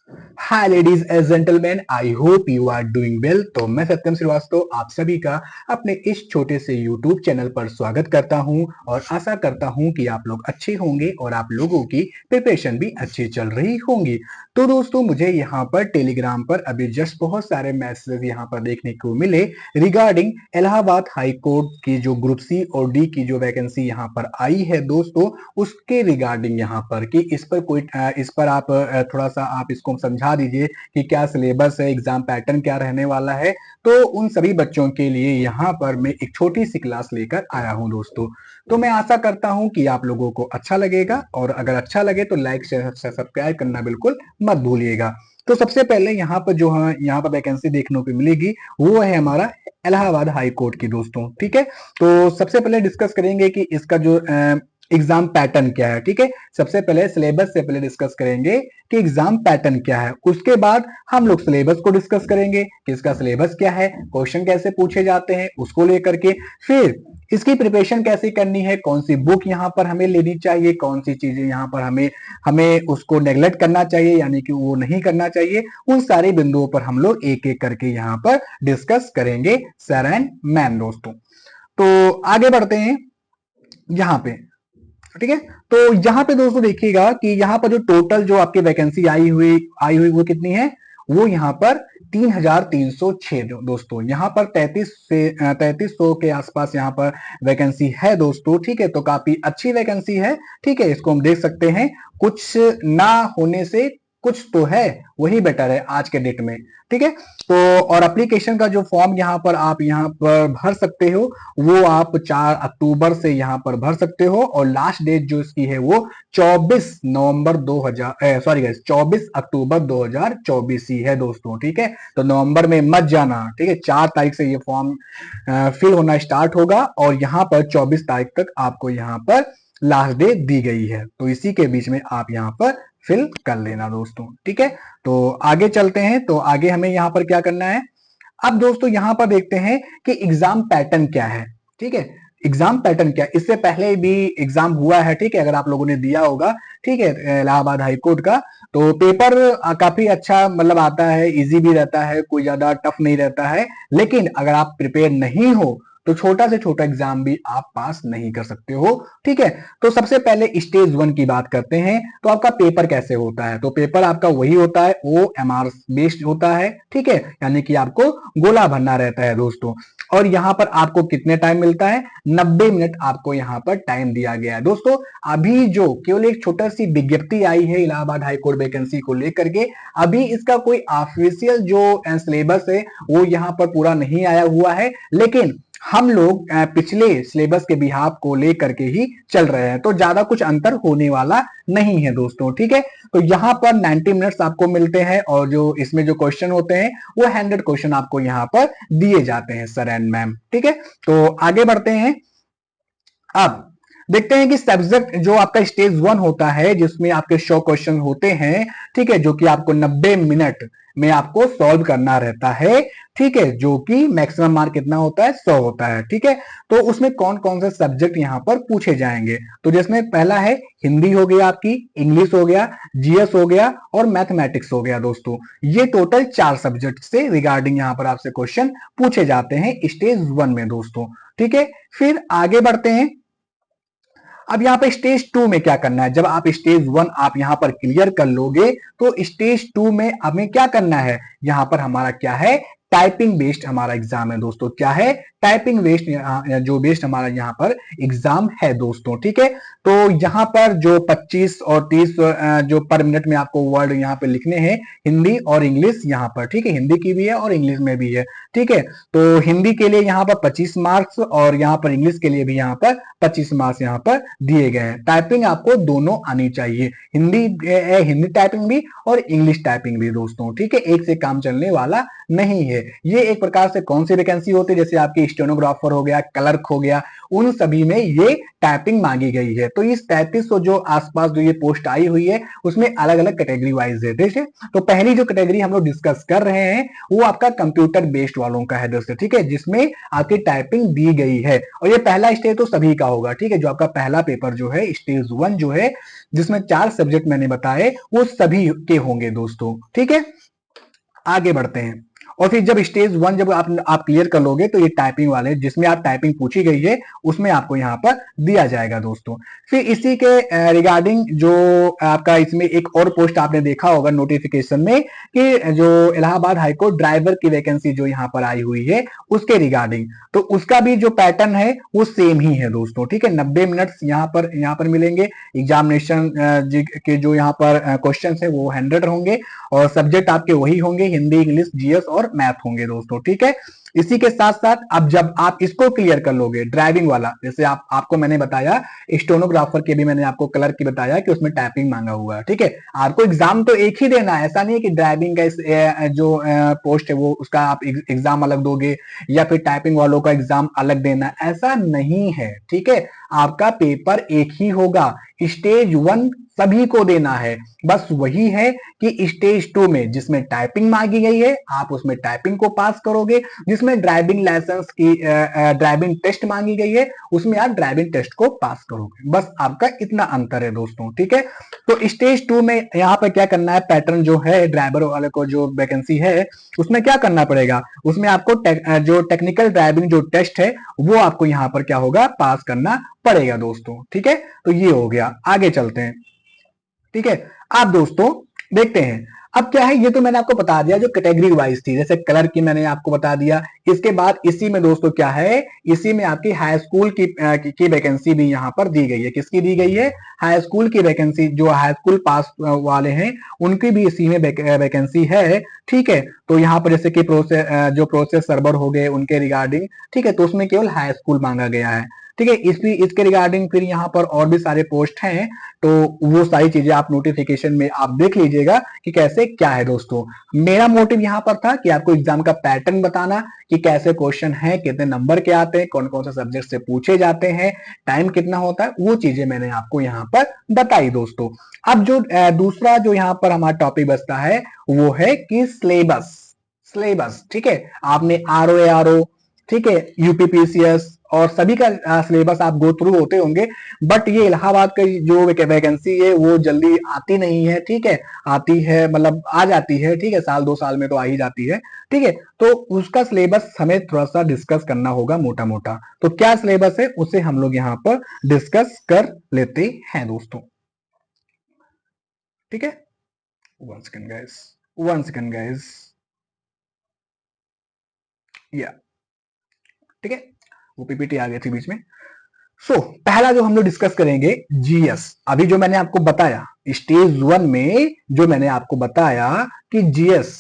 Hi ladies and gentleman, I hope you are doing well. तो मैं सत्यम श्रीवास्तव आप सभी का अपने इस छोटे से यूट्यूब चैनल पर स्वागत करता हूं और आशा करता हूं कि आप लोग अच्छे होंगे और आप लोगों की प्रिपरेशन भी अच्छी चल रही होंगी। तो दोस्तों, मुझे यहाँ पर टेलीग्राम पर अभी जस्ट बहुत सारे मैसेज यहाँ पर देखने को मिले रिगार्डिंग इलाहाबाद हाई कोर्ट की जो ग्रुप सी और डी की जो वैकेंसी यहाँ पर आई है दोस्तों, उसके रिगार्डिंग यहाँ पर कि इस पर कोई इस पर आप थोड़ा सा आप इसको समझा दीजिए कि क्या सिलेबस है, एग्जाम पैटर्न क्या रहने वाला है। तो उन सभी बच्चों के लिए यहाँ पर मैं एक छोटी सी क्लास लेकर आया हूँ दोस्तों। तो मैं आशा करता हूँ कि आप लोगों को अच्छा लगेगा और अगर अच्छा लगे तो लाइक शेयर सब्सक्राइब करना बिल्कुल मत भूलिएगा। तो सबसे पहले यहाँ पर जो है यहाँ पर वैकेंसी देखने को मिलेगी वो है हमारा इलाहाबाद हाई कोर्ट की दोस्तों। ठीक है, तो सबसे पहले डिस्कस करेंगे कि इसका जो एग्जाम पैटर्न क्या है। ठीक है, सबसे पहले सिलेबस से पहले डिस्कस करेंगे कि एग्जाम पैटर्न क्या है, उसके बाद हम लोग सिलेबस को डिस्कस करेंगे कि इसका सिलेबस क्या है, क्वेश्चन कैसे पूछे जाते हैं उसको लेकर के, फिर इसकी प्रिपरेशन कैसे करनी है, कौन सी बुक यहाँ पर हमें लेनी चाहिए, कौन सी चीजें यहाँ पर हमें हमें उसको नेग्लेक्ट करना चाहिए यानी कि वो नहीं करना चाहिए। उन सारे बिंदुओं पर हम लोग एक एक करके यहाँ पर डिस्कस करेंगे सर एंड मैम दोस्तों। तो आगे बढ़ते हैं यहाँ पे। ठीक है, तो यहाँ पे दोस्तों देखिएगा कि यहाँ पर जो टोटल जो आपकी वैकेंसी आई हुई वो कितनी है, वो यहाँ पर 3,306 दोस्तों। यहाँ पर 3300 के आसपास यहाँ पर वैकेंसी है दोस्तों। ठीक है, तो काफी अच्छी वैकेंसी है। ठीक है, इसको हम देख सकते हैं, कुछ ना होने से कुछ तो है, वही बेटर है आज के डेट में। ठीक है, तो और एप्लीकेशन का जो फॉर्म यहाँ पर आप यहाँ पर भर सकते हो वो आप 4 अक्टूबर से यहाँ पर भर सकते हो और लास्ट डेट जो इसकी है वो 24 अक्टूबर 2024 ही है दोस्तों। ठीक है, तो नवंबर में मत जाना। ठीक है, 4 तारीख से ये फॉर्म फिल होना स्टार्ट होगा और यहाँ पर 24 तारीख तक आपको यहाँ पर लास्ट डेट दी गई है, तो इसी के बीच में आप यहाँ पर फिल कर लेना दोस्तों। ठीक है, तो आगे चलते हैं। तो आगे हमें यहाँ पर क्या करना है, अब दोस्तों यहाँ पर देखते हैं कि एग्जाम पैटर्न क्या है। ठीक है, एग्जाम पैटर्न क्या है, इससे पहले भी एग्जाम हुआ है। ठीक है, अगर आप लोगों ने दिया होगा, ठीक है, इलाहाबाद हाई कोर्ट का, तो पेपर काफी अच्छा मतलब आता है, इजी भी रहता है, कोई ज्यादा टफ नहीं रहता है। लेकिन अगर आप प्रिपेयर नहीं हो तो छोटा से छोटा एग्जाम भी आप पास नहीं कर सकते हो। ठीक है, तो सबसे पहले स्टेज 1 की बात करते हैं। तो आपका पेपर कैसे होता है, तो पेपर आपका वही होता है, OMR बेस्ड होता है। ठीक है, यानी कि आपको गोला भरना रहता है दोस्तों। और यहाँ पर आपको कितने टाइम मिलता है, 90 मिनट आपको यहाँ पर टाइम दिया गया है दोस्तों। अभी जो केवल एक छोटा सी विज्ञप्ति आई है इलाहाबाद हाईकोर्ट वैकेंसी को लेकर के, अभी इसका कोई ऑफिशियल जो सिलेबस है वो यहाँ पर पूरा नहीं आया हुआ है, लेकिन हम लोग पिछले सिलेबस के बिहाफ को लेकर के ही चल रहे हैं, तो ज्यादा कुछ अंतर होने वाला नहीं है दोस्तों। ठीक है, तो यहाँ पर 90 मिनट्स आपको मिलते हैं और जो इसमें जो क्वेश्चन होते हैं वो 100 क्वेश्चन आपको यहाँ पर दिए जाते हैं सर एंड मैम। ठीक है, तो आगे बढ़ते हैं। अब देखते हैं कि सब्जेक्ट जो आपका स्टेज 1 होता है जिसमें आपके 100 क्वेश्चन होते हैं। ठीक है, जो कि आपको 90 मिनट में आपको सॉल्व करना रहता है। ठीक है, जो कि मैक्सिमम मार्क कितना होता है, 100 होता है। ठीक है, तो उसमें कौन कौन से सब्जेक्ट यहाँ पर पूछे जाएंगे, तो जिसमें पहला है हिंदी हो गया, आपकी इंग्लिश हो गया, GS हो गया और मैथमेटिक्स हो गया दोस्तों। ये टोटल 4 सब्जेक्ट से रिगार्डिंग यहाँ पर आपसे क्वेश्चन पूछे जाते हैं स्टेज 1 में दोस्तों। ठीक है, फिर आगे बढ़ते हैं। अब यहाँ पे स्टेज 2 में क्या करना है, जब आप स्टेज 1 आप यहाँ पर क्लियर कर लोगे तो स्टेज 2 में हमें क्या करना है, यहाँ पर हमारा क्या है, टाइपिंग बेस्ड हमारा एग्जाम है दोस्तों। क्या है, टाइपिंग बेस्ड जो बेस्ड हमारा यहाँ पर एग्जाम है दोस्तों। ठीक है, तो यहाँ पर जो 25 और 30 जो पर मिनट में आपको वर्ड यहाँ पे लिखने हैं, हिंदी और इंग्लिश यहाँ पर। ठीक है, हिंदी की भी है और इंग्लिश में भी है। ठीक है, तो हिंदी के लिए यहाँ पर 25 मार्क्स और यहाँ पर इंग्लिश के लिए भी यहाँ पर 25 मार्क्स यहाँ पर दिए गए हैं। टाइपिंग आपको दोनों आनी चाहिए, हिंदी टाइपिंग भी और इंग्लिश टाइपिंग भी दोस्तों। ठीक है, एक से काम चलने वाला नहीं है। ये एक प्रकार से कौन सी वैकेंसी होती है, जैसे आपकी स्टेनोग्राफर हो गया, क्लर्क हो गया, उन सभी में ये टाइपिंग मांगी गई है। तो इस 3300 जो आसपास जो ये पोस्ट आई हुई है उसमें अलग अलग कैटेगरी वाइज है। ठीक है, तो पहली जो कैटेगरी हम लोग डिस्कस कर रहे हैं वो आपका कंप्यूटर बेस्ड वालों का है दोस्तों। ठीक है, जिसमें आपकी टाइपिंग दी गई है और ये पहला स्टेज तो सभी का होगा। ठीक है, जो आपका पहला पेपर जो है स्टेज 1 जो है जिसमें 4 सब्जेक्ट मैंने बताए वो सभी के होंगे दोस्तों। ठीक है, आगे बढ़ते हैं। और फिर जब स्टेज 1 जब आप क्लियर कर लोगे तो ये टाइपिंग वाले जिसमें आप टाइपिंग पूछी गई है उसमें आपको यहाँ पर दिया जाएगा दोस्तों। फिर इसी के रिगार्डिंग जो आपका इसमें एक और पोस्ट आपने देखा होगा नोटिफिकेशन में कि जो इलाहाबाद हाईकोर्ट ड्राइवर की वैकेंसी जो यहाँ पर आई हुई है उसके रिगार्डिंग, तो उसका भी जो पैटर्न है वो सेम ही है दोस्तों। ठीक है, 90 मिनट्स यहाँ पर मिलेंगे। एग्जामिनेशन के जो यहाँ पर क्वेश्चन है वो 100 होंगे और सब्जेक्ट आपके वही होंगे, हिंदी, इंग्लिश, जीएस और मैथ होंगे दोस्तों। ठीक है, इसी के साथ साथ अब जब आप इसको क्लियर कर लोगे ड्राइविंग वाला, जैसे आपको मैंने बताया स्टेनोग्राफर के भी मैंने आपको क्लर्क की बताया कि उसमें टाइपिंग मांगा हुआ है। ठीक है, आपको एग्जाम तो एक ही देना है, ऐसा नहीं है कि ड्राइविंग का जो पोस्ट है वो उसका आप एग्जाम अलग दोगे या फिर टाइपिंग वालों का एग्जाम अलग देना, ऐसा नहीं है। ठीक है, आपका पेपर एक ही होगा, स्टेज 1 सभी को देना है। बस वही है कि स्टेज 2 में जिसमें टाइपिंग मांगी गई है आप उसमें टाइपिंग को पास करोगे, जिसमें ड्राइविंग लाइसेंस की ड्राइविंग टेस्ट मांगी गई है उसमें आप ड्राइविंग टेस्ट को पास करोगे। बस आपका इतना अंतर है दोस्तों। ठीक है, तो स्टेज 2 में यहाँ पर क्या करना है, पैटर्न जो है ड्राइवर वाले को जो वैकेंसी है उसमें क्या करना पड़ेगा, उसमें आपको जो टेक्निकल ड्राइविंग जो टेस्ट है वो आपको यहाँ पर क्या होगा, पास करना पड़ेगा दोस्तों। ठीक है, तो ये हो गया। आगे चलते हैं। ठीक है, आप दोस्तों देखते हैं अब क्या है, ये तो मैंने आपको बता दिया जो कैटेगरी वाइज थी, जैसे कलर की मैंने आपको बता दिया। इसके बाद इसी में दोस्तों क्या है, इसी में आपकी हाई स्कूल की वैकेंसी भी यहाँ पर दी गई है। किसकी दी गई है, हाई स्कूल की वैकेंसी, जो हाई स्कूल पास वाले हैं उनकी भी इसी में वैकेंसी है। ठीक है, तो यहाँ पर जैसे कि प्रोसेस सर्वर हो गए उनके रिगार्डिंग, ठीक है, तो उसमें केवल हाई स्कूल मांगा गया है। ठीक है, इसके रिगार्डिंग फिर यहाँ पर और भी सारे पोस्ट हैं, तो वो सारी चीजें आप नोटिफिकेशन में आप देख लीजिएगा कि कैसे क्या है दोस्तों। मेरा मोटिव यहाँ पर था कि आपको एग्जाम का पैटर्न बताना कि कैसे क्वेश्चन है, कितने नंबर के आते हैं, कौन कौन से सब्जेक्ट से पूछे जाते हैं, टाइम कितना होता है, वो चीजें मैंने आपको यहाँ पर बताई दोस्तों। अब जो दूसरा जो यहाँ पर हमारा टॉपिक बचता है वो है कि सिलेबस। ठीक है, आपने आर ओ, ठीक है, यूपीपीसीएस और सभी का सिलेबस आप गो थ्रू होते होंगे, बट ये इलाहाबाद का जो वैकेंसी है वो जल्दी आती नहीं है। ठीक है, आती है मतलब आ जाती है, ठीक है, साल 2 साल में तो आ ही जाती है। ठीक है, तो उसका सिलेबस हमें थोड़ा सा डिस्कस करना होगा मोटा मोटा। तो क्या सिलेबस है उसे हम लोग यहाँ पर डिस्कस कर लेते हैं दोस्तों। ठीक है, 1 सेकेंड गाइस, या ठीक है, वो पीपीटी आ गई थी बीच में। पहला जो हम लोग डिस्कस करेंगे जीएस। अभी जो मैंने आपको बताया स्टेज 1 में जो मैंने आपको बताया कि जीएस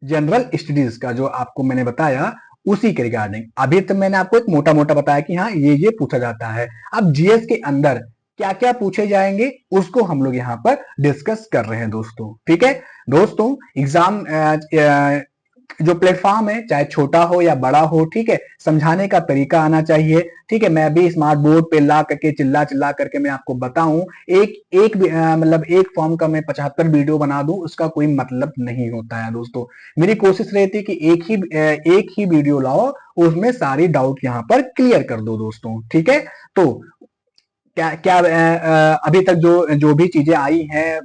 जनरल स्टडीज का जो आपको मैंने बताया उसी के रिगार्डिंग अभी तक मैंने आपको एक मोटा मोटा बताया कि हाँ ये पूछा जाता है। अब जीएस के अंदर क्या क्या पूछे जाएंगे उसको हम लोग यहाँ पर डिस्कस कर रहे हैं दोस्तों। ठीक है दोस्तों, एग्जाम जो प्लेटफॉर्म है चाहे छोटा हो या बड़ा हो, ठीक है, समझाने का तरीका आना चाहिए। ठीक है, मैं भी स्मार्ट बोर्ड पे ला करके चिल्ला चिल्ला करके मैं आपको बताऊं एक एक मतलब एक फॉर्म का मैं 75 वीडियो बना दूं उसका कोई मतलब नहीं होता है दोस्तों। मेरी कोशिश रहती है कि एक ही वीडियो लाओ, उसमें सारी डाउट यहाँ पर क्लियर कर दो दोस्तों। ठीक है, तो क्या क्या अभी तक जो भी चीजें आई हैं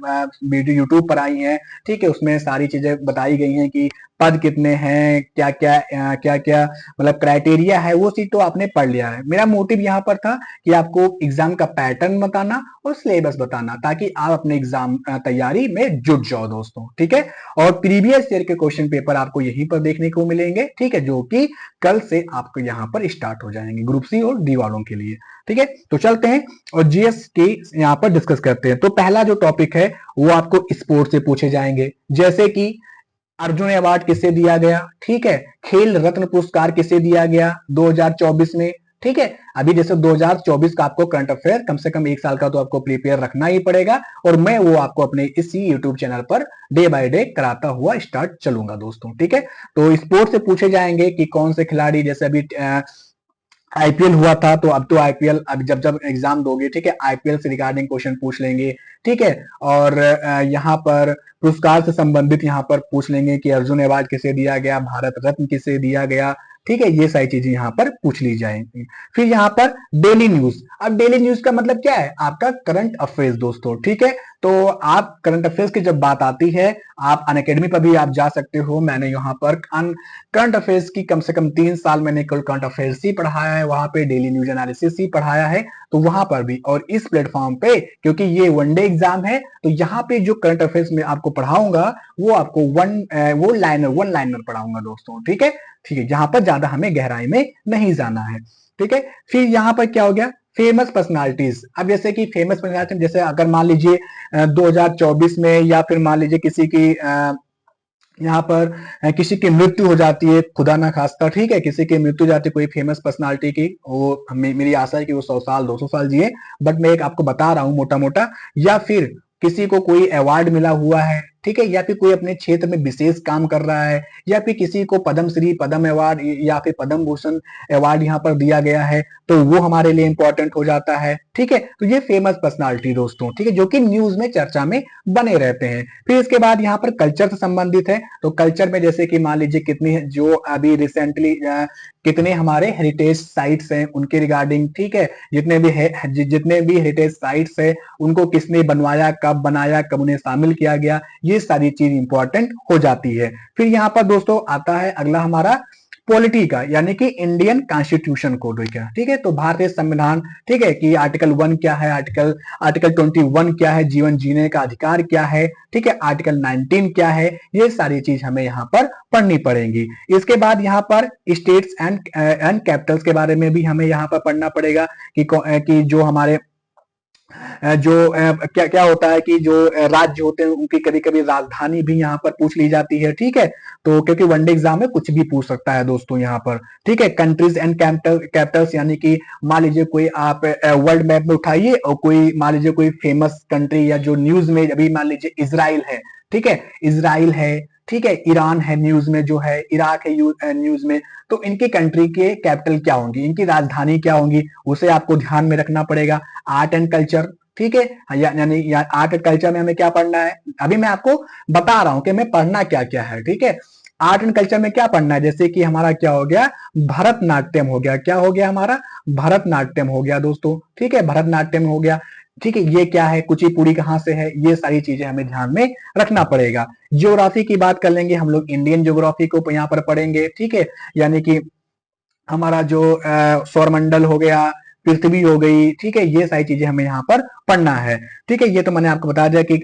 वीडियो यूट्यूब पर आई हैं, ठीक है, उसमें सारी चीजें बताई गई हैं कि पद कितने हैं, क्या क्या मतलब क्राइटेरिया है, वो चीज तो आपने पढ़ लिया है। मेरा मोटिव यहाँ पर था कि आपको एग्जाम का पैटर्न बताना और सिलेबस बताना ताकि आप अपने एग्जाम तैयारी में जुट जाओ दोस्तों। ठीक है, और प्रीवियस ईयर के क्वेश्चन पेपर आपको यहीं पर देखने को मिलेंगे, ठीक है, जो कि कल से आपको यहाँ पर स्टार्ट हो जाएंगे ग्रुप सी और डी वालों के लिए। ठीक है, तो चलते हैं और जीएस के यहाँ पर डिस्कस करते हैं। तो पहला जो टॉपिक है वो आपको स्पोर्ट्स से पूछे जाएंगे, जैसे कि अर्जुन अवार्ड किसे दिया गया, ठीक है, खेल रत्न पुरस्कार किसे दिया गया 2024 में, ठीक है। अभी जैसे 2024 का आपको करंट अफेयर कम से कम 1 साल का तो आपको प्रिपेयर रखना ही पड़ेगा, और मैं वो आपको अपने इसी YouTube channel per day by day कराता हुआ स्टार्ट चलूंगा दोस्तों, ठीक है। तो स्पोर्ट्स से पूछे जाएंगे कि कौन से खिलाड़ी, जैसे अभी आईपीएल हुआ था, तो अब तो आईपीएल, अब जब जब एग्जाम दोगे, ठीक है, आईपीएल से रिगार्डिंग क्वेश्चन पूछ लेंगे, ठीक है। और यहाँ पर पुरस्कार से संबंधित यहाँ पर पूछ लेंगे कि अर्जुन अवार्ड किसे दिया गया, भारत रत्न किसे दिया गया, ठीक है, ये सारी चीजें यहाँ पर पूछ ली जाएंगी। फिर यहाँ पर डेली न्यूज। अब डेली न्यूज का मतलब क्या है, आपका करंट अफेयर्स दोस्तों, ठीक है। तो आप करंट अफेयर्स की जब बात आती है, आप अनअकैडमी पर भी आप जा सकते हो। मैंने यहाँ पर करंट अफेयर्स की कम से कम 3 साल मैंने करंट अफेयर्स ही पढ़ाया है, वहां पे डेली न्यूज एनालिसिस ही पढ़ाया है। तो वहां पर भी, और इस प्लेटफॉर्म पे, क्योंकि ये वनडे एग्जाम है, तो यहाँ पे जो करंट अफेयर्स में आपको पढ़ाऊंगा वो आपको वन लाइनर पढ़ाऊंगा दोस्तों, ठीक है। ठीक है, यहाँ पर ज्यादा हमें गहराई में नहीं जाना है, ठीक है। फिर यहाँ पर क्या हो गया, फेमस पर्सनालिटीज। अब जैसे कि फेमस पर्सनालिटी, जैसे अगर मान लीजिए 2024 में, या फिर मान लीजिए किसी की यहाँ पर किसी की मृत्यु हो जाती है, खुदा ना खास्ता, ठीक है, किसी की मृत्यु हो जाती है कोई फेमस पर्सनालिटी की, वो मेरी आशा है कि वो 100 साल 200 साल जिए, बट मैं एक आपको बता रहा हूँ मोटा मोटा। या फिर किसी को कोई अवार्ड मिला हुआ है, ठीक है, या फिर कोई अपने क्षेत्र में विशेष काम कर रहा है, या फिर किसी को पद्म श्री, पद्म अवार्ड या फिर पद्म भूषण अवार्ड यहाँ पर दिया गया है, तो वो हमारे लिए इंपॉर्टेंट हो जाता है, ठीक है। तो ये फेमस पर्सनालिटी दोस्तों, ठीक है, जो कि न्यूज में चर्चा में बने रहते हैं। फिर इसके बाद यहाँ पर कल्चर से संबंधित है, तो कल्चर में जैसे कि मान लीजिए कितनी, जो अभी रिसेंटली कितने हमारे हेरिटेज साइट्स हैं उनके रिगार्डिंग, ठीक है, जितने भी हेरिटेज साइट्स है उनको किसने बनवाया, कब बनाया, कब उन्हें शामिल किया गया, ये सारी चीज इंपॉर्टेंट हो जाती है। फिर यहाँ पर दोस्तों आता है अगला हमारा पॉलिटी का, यानी कि इंडियन कॉन्स्टिट्यूशन कोड क्या, ठीक है, तो भारतीय संविधान, ठीक है, कि आर्टिकल 1 क्या है, आर्टिकल 21 क्या है, जीवन जीने का अधिकार क्या है, ठीक है, आर्टिकल 19 क्या है, ये सारी चीज हमें यहाँ पर पढ़नी पड़ेगी। इसके बाद यहाँ पर स्टेट्स एंड कैपिटल्स के बारे में भी हमें यहाँ पर पढ़ना पड़ेगा कि जो हमारे जो क्या क्या होता है कि जो राज्य होते हैं उनकी कभी कभी राजधानी भी यहाँ पर पूछ ली जाती है, ठीक है। तो क्योंकि वनडे एग्जाम में कुछ भी पूछ सकता है दोस्तों यहाँ पर, ठीक है। कंट्रीज एंड कैपिटल्स, यानी कि मान लीजिए कोई आप वर्ल्ड मैप में उठाइए, और कोई मान लीजिए कोई फेमस कंट्री, या जो न्यूज में अभी मान लीजिए इजराइल है, ठीक है, इजराइल है, ठीक है, ईरान है न्यूज में, जो है इराक है न्यूज में, तो इनके कंट्री के कैपिटल क्या होंगी, इनकी राजधानी क्या होंगी, उसे आपको ध्यान में रखना पड़ेगा। आर्ट एंड कल्चर, ठीक है, यानी आर्ट एंड कल्चर में हमें क्या पढ़ना है, अभी मैं आपको बता रहा हूं कि मैं पढ़ना क्या क्या है, ठीक है। आर्ट एंड कल्चर में क्या पढ़ना है, जैसे कि हमारा क्या हो गया, भरतनाट्यम हो गया, क्या हो गया हमारा, भरतनाट्यम हो गया दोस्तों, ठीक है, भरतनाट्यम हो गया, ठीक है। ये क्या है, कुचिपुड़ी कहाँ से है, ये सारी चीजें हमें ध्यान में रखना पड़ेगा। ज्योग्राफी की बात कर लेंगे हम लोग, इंडियन ज्योग्राफी को यहाँ पर पढ़ेंगे, ठीक है, यानी कि हमारा जो सौरमंडल हो गया, पृथ्वी हो गई, ठीक है, ये सारी चीजें हमें यहाँ पर पढ़ना है, ठीक है। ये तो मैंने आपको बता दिया कि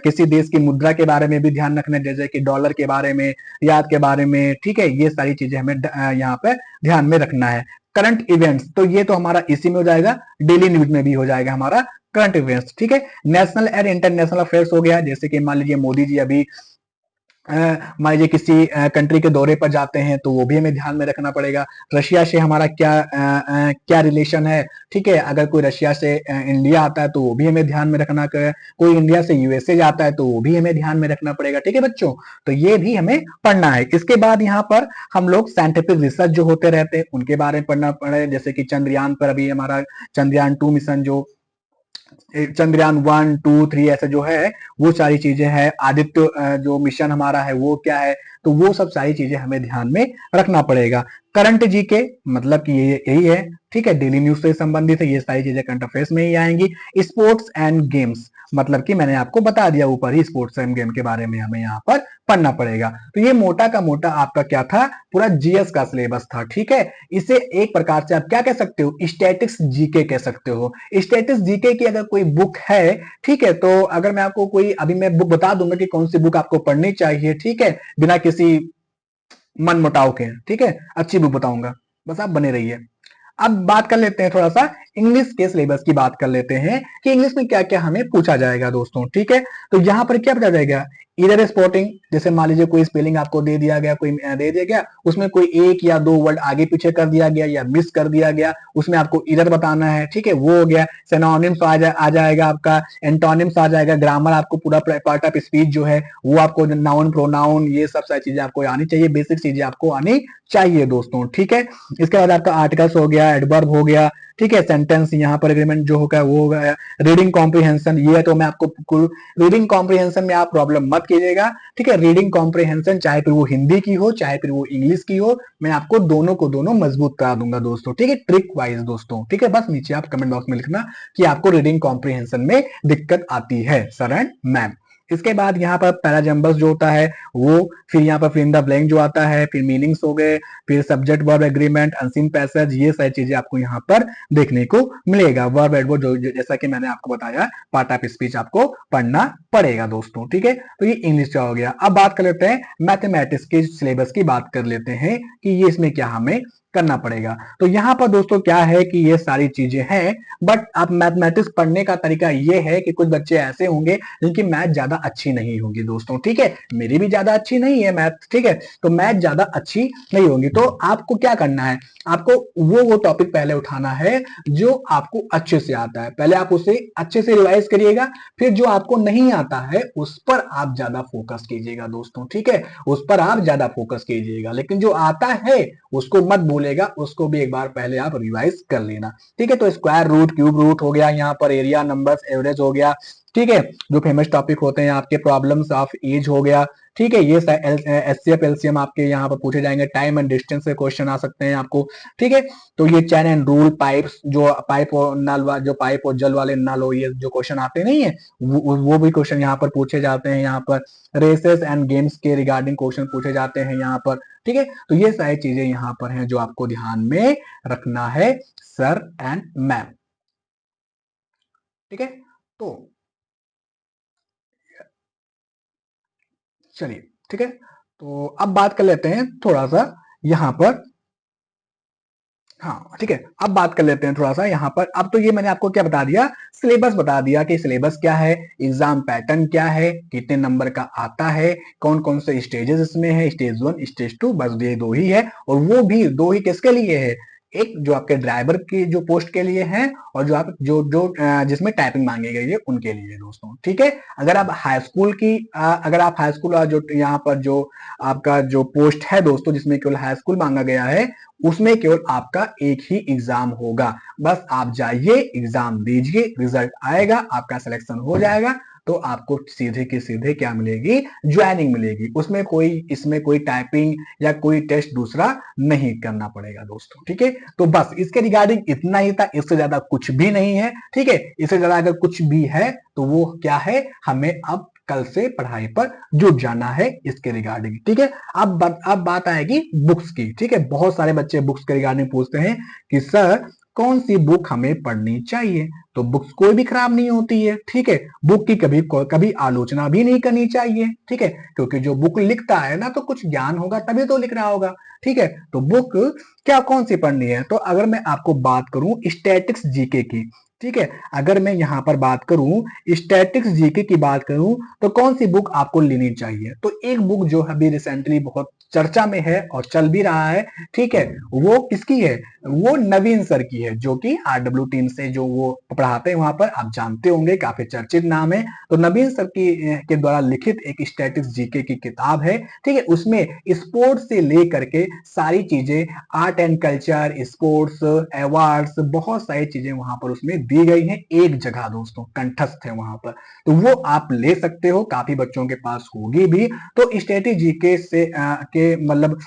किसी देश की मुद्रा के बारे में भी ध्यान रखना है, जैसे कि डॉलर के बारे में, रियाद के बारे में, ठीक है, ये सारी चीजें हमें यहाँ पे ध्यान में रखना है। करंट इवेंट्स, तो ये तो हमारा इसी में हो जाएगा, डेली न्यूज में भी हो जाएगा हमारा करंट इवेंट्स, ठीक है। नेशनल एंड इंटरनेशनल अफेयर्स हो गया, जैसे कि मान लीजिए मोदी जी अभी मान लीजिए किसी कंट्री के दौरे पर जाते हैं, तो वो भी हमें ध्यान में रखना पड़ेगा। रशिया से हमारा क्या रिलेशन है, ठीक है, अगर कोई रशिया से इंडिया आता है तो वो भी हमें ध्यान में रखना, कोई इंडिया से यूएसए जाता है तो वो भी हमें ध्यान में रखना पड़ेगा, ठीक है बच्चों। तो ये भी हमें पढ़ना है। इसके बाद यहाँ पर हम लोग साइंटिफिक रिसर्च जो होते रहते हैं उनके बारे में पढ़ना पड़े, जैसे कि चंद्रयान पर अभी हमारा चंद्रयान 2 मिशन, जो चंद्रयान 1 2 3 ऐसे जो है, वो सारी चीजें हैं। आदित्य जो मिशन हमारा है वो क्या है, तो वो सब सारी चीजें हमें ध्यान में रखना पड़ेगा। करंट जीके मतलब कि ये यही है, ठीक है, डेली न्यूज से संबंधित है, ये सारी चीजें करंट अफेयर्स में ही आएंगी। स्पोर्ट्स एंड गेम्स मतलब कि मैंने आपको बता दिया ऊपर ही, स्पोर्ट्स एंड गेम के बारे में हमें यहाँ पर पढ़ना पड़ेगा। तो ये मोटा का मोटा आपका क्या था, पूरा जीएस का सिलेबस था, ठीक है। इसे एक प्रकार से आप क्या कह सकते हो, स्टैटिक्स जीके कह सकते हो। स्टैटिक्स जीके की अगर कोई बुक है, ठीक है, तो अगर मैं आपको कोई अभी मैं बुक बता दूंगा कि कौन सी बुक आपको पढ़नी चाहिए, ठीक है, बिना किसी मन मुटाव के, ठीक है, अच्छी बुक बताऊंगा, बस आप बने रहिए। अब बात कर लेते हैं थोड़ा सा इंग्लिश के सिलेबस की बात कर लेते हैं कि इंग्लिश में क्या क्या हमें पूछा जाएगा दोस्तों, ठीक है। तो यहाँ पर क्या पूछा जाएगा, इधर स्पॉटिंग, जैसे मान लीजिए कोई स्पेलिंग आपको दे दिया गया, कोई दे दिया गया, उसमें कोई एक या दो वर्ड आगे पीछे कर दिया गया या मिस कर दिया गया, उसमें आपको इधर बताना है, ठीक है, वो हो गया। सिनोनिम्स आ जाएगा आपका, एंटोनिम्स आ जाएगा, ग्रामर आपको पूरा पार्ट ऑफ स्पीच जो है वो आपको, नाउन प्रोनाउन ये सब सारी चीजें आपको आनी चाहिए, बेसिक चीजें आपको आनी चाहिए दोस्तों, ठीक है। इसके बाद आपका आर्टिकल्स हो गया, एडवर्ब हो गया, ठीक है, सेंटेंस यहाँ पर एग्रीमेंट जो होगा वो होगा, रीडिंग कॉम्प्रिहेंशन, ये है तो मैं आपको रीडिंग कॉम्प्रिहेंशन में आप प्रॉब्लम मत कीजिएगा, ठीक है। रीडिंग कॉम्प्रिहेंशन चाहे फिर वो हिंदी की हो चाहे फिर वो इंग्लिश की हो, मैं आपको दोनों को दोनों मजबूत करा दूंगा दोस्तों, ठीक है, ट्रिक वाइज दोस्तों, ठीक है। बस नीचे आप कमेंट बॉक्स में लिखना कि आपको रीडिंग कॉम्प्रिहेंशन में दिक्कत आती है सर एंड मैम। इसके बाद यहाँ पर पैराजम्बल्स जो होता है वो, फिर यहाँ पर फिल इन द ब्लैंक जो आता है, फिर मीनिंग्स हो गए, फिर subject verb agreement, unseen passage, ये सारी चीजें आपको यहाँ पर देखने को मिलेगा। वर्ब एडवर्ब जो जैसा कि मैंने आपको बताया, पार्ट ऑफ स्पीच आपको पढ़ना पड़ेगा दोस्तों, ठीक है। तो ये इंग्लिश का हो गया। अब बात कर लेते हैं मैथमेटिक्स के सिलेबस की, बात कर लेते हैं कि ये इसमें क्या हमें करना पड़ेगा। तो यहाँ पर दोस्तों क्या है कि ये सारी चीजें हैं, बट आप मैथमेटिक्स पढ़ने का तरीका ये है कि कुछ बच्चे ऐसे होंगे जिनकी मैथ ज्यादा अच्छी नहीं होगी दोस्तों, ठीक है, मेरी भी ज्यादा अच्छी नहीं है मैथ, ठीक है, तो मैथ ज्यादा अच्छी नहीं होगी। तो आपको क्या करना है, आपको वो टॉपिक पहले उठाना है जो आपको अच्छे से आता है, पहले आप उसे अच्छे से रिवाइज करिएगा, फिर जो आपको नहीं आता है उस पर आप ज्यादा फोकस कीजिएगा दोस्तों, ठीक है, उस पर आप ज्यादा फोकस कीजिएगा, लेकिन जो आता है उसको मत भूलेगा, उसको भी एक बार पहले आप रिवाइज कर लेना, ठीक है। तो स्क्वायर रूट, क्यूब रूट हो गया, यहाँ पर एरिया, नंबर्स, एवरेज हो गया, ठीक है, जो फेमस टॉपिक होते हैं आपके, प्रॉब्लम्स ऑफ एज हो गया, ठीक है, ये एचसीएफ एलसीएम आपके यहाँ पर पूछे जाएंगे, टाइम एंड डिस्टेंस से क्वेश्चन आ सकते हैं आपको, ठीक है। तो ये चैन एंड रूल, पाइप्स, जो पाइप और नल, जो पाइप और जल वाले नल हो, ये जो क्वेश्चन आते नहीं है वो भी क्वेश्चन यहाँ पर पूछे जाते हैं, यहाँ पर रेसेस एंड गेम्स के रिगार्डिंग क्वेश्चन पूछे जाते हैं यहाँ पर, ठीक है। तो ये सारी चीजें यहाँ पर हैं जो आपको ध्यान में रखना है सर एंड मैम, ठीक है। तो चलिए, ठीक है, तो अब बात कर लेते हैं थोड़ा सा यहाँ पर, हाँ ठीक है, अब बात कर लेते हैं थोड़ा सा यहाँ पर। अब तो ये मैंने आपको क्या बता दिया, सिलेबस बता दिया कि सिलेबस क्या है, एग्जाम पैटर्न क्या है, कितने नंबर का आता है, कौन कौन से स्टेजेस इसमें है, स्टेज 1 स्टेज 2, बस ये दो ही है, और वो भी दो ही किसके लिए है, एक जो आपके ड्राइवर की जो पोस्ट के लिए है, और जो आप जो जो जिसमें टाइपिंग मांगी गई है उनके लिए दोस्तों, ठीक है। अगर आप हाई स्कूल की अगर आप हाई स्कूल जो यहाँ पर जो आपका जो पोस्ट है दोस्तों जिसमें केवल हाई स्कूल मांगा गया है, उसमें केवल आपका एक ही एग्जाम होगा, बस आप जाइए एग्जाम दीजिए, रिजल्ट आएगा, आपका सिलेक्शन हो जाएगा, तो आपको सीधे के सीधे क्या मिलेगी, ज्वाइनिंग मिलेगी, उसमें कोई इसमें कोई टाइपिंग या कोई टेस्ट दूसरा नहीं करना पड़ेगा दोस्तों, ठीक है। तो बस इसके रिगार्डिंग इतना ही था, इससे ज्यादा कुछ भी नहीं है, ठीक है। इससे ज्यादा अगर कुछ भी है तो वो क्या है, हमें अब कल से पढ़ाई पर जुट जाना है इसके रिगार्डिंग, ठीक है। अब बात आएगी बुक्स की, ठीक है। बहुत सारे बच्चे बुक्स के रिगार्डिंग पूछते हैं कि सर कौन सी बुक हमें पढ़नी चाहिए, तो बुक्स कोई भी खराब नहीं होती है, ठीक है। बुक की कभी कभी आलोचना भी नहीं करनी चाहिए, ठीक है, क्योंकि जो बुक लिखता है ना तो कुछ ज्ञान होगा तभी तो लिख रहा होगा, ठीक है। तो बुक क्या कौन सी पढ़नी है, तो अगर मैं आपको बात करूं स्टैटिक्स जीके की, ठीक है, अगर मैं यहां पर बात करूं स्टैटिक्स जीके की बात करूं, तो कौन सी बुक आपको लेनी चाहिए, तो एक बुक जो अभी रिसेंटली बहुत चर्चा में है और चल भी रहा है, ठीक है, वो किसकी है, वो नवीन सर की है, जो कि आरडब्ल्यू टीम से जो वो पढ़ाते हैं वहां पर, आप जानते होंगे, काफी चर्चित नाम है। तो नवीन सर की के द्वारा लिखित एक स्टैटिक्स जीके की किताब है, ठीक है, उसमें स्पोर्ट्स से लेकर के सारी चीजें, art and culture, sports, awards, बहुत सारी चीजें वहां पर उसमें दी गई हैं एक जगह दोस्तों, कंठस्थ है वहां पर, तो वो आप ले सकते हो, काफी बच्चों के पास होगी भी। तो स्टैटिक जीके से के मतलब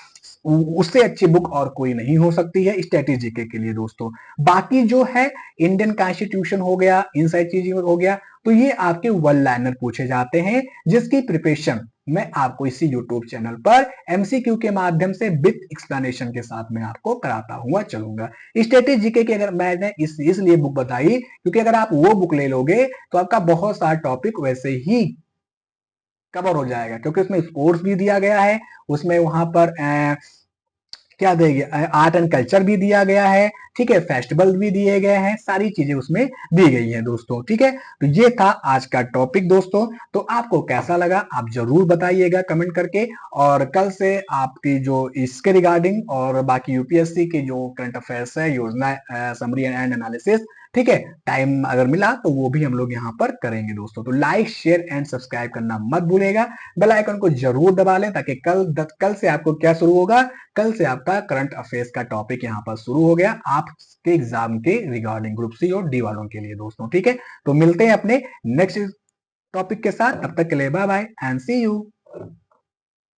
उससे अच्छी बुक और कोई नहीं हो सकती है स्टैटिक जीके के लिए दोस्तों। बाकी जो है इंडियन कॉन्स्टिट्यूशन हो गया, इन सारी चीजें हो गया, तो ये आपके वन लाइनर पूछे जाते हैं, जिसकी प्रिपरेशन मैं आपको इसी यूट्यूब चैनल पर एमसीक्यू के माध्यम से विद एक्सप्लेनेशन के साथ में आपको कराता हुआ चलूंगा। स्टैटिक जीके की अगर मैंने इसलिए बुक बताई क्योंकि अगर आप वो बुक ले लोगे तो आपका बहुत सारा टॉपिक वैसे ही कवर हो जाएगा, क्योंकि उसमें स्पोर्ट्स भी दिया गया है, उसमें वहां पर क्या देंगे, आर्ट एंड कल्चर भी दिया गया है, ठीक है, फेस्टिवल भी दिए गए हैं, सारी चीजें उसमें दी गई हैं दोस्तों। ठीक है, तो ये था आज का टॉपिक दोस्तों। तो आपको कैसा लगा आप जरूर बताइएगा कमेंट करके, और कल से आपकी जो इसके रिगार्डिंग और बाकी यूपीएससी के जो करंट अफेयर्स है, योजना समरी एंड एनालिसिस, ठीक है, टाइम अगर मिला तो वो भी हम लोग यहाँ पर करेंगे दोस्तों। तो लाइक शेयर एंड सब्सक्राइब करना मत भूलेगा, बेल आइकन को जरूर दबा लें, ताकि कल से आपको क्या शुरू होगा, कल से आपका करंट अफेयर्स का टॉपिक यहाँ पर शुरू हो गया आपके एग्जाम के रिगार्डिंग ग्रुप सी और डी वालों के लिए दोस्तों। ठीक है, तो मिलते हैं अपने नेक्स्ट टॉपिक के साथ, तब तक के लिए bye bye and see you.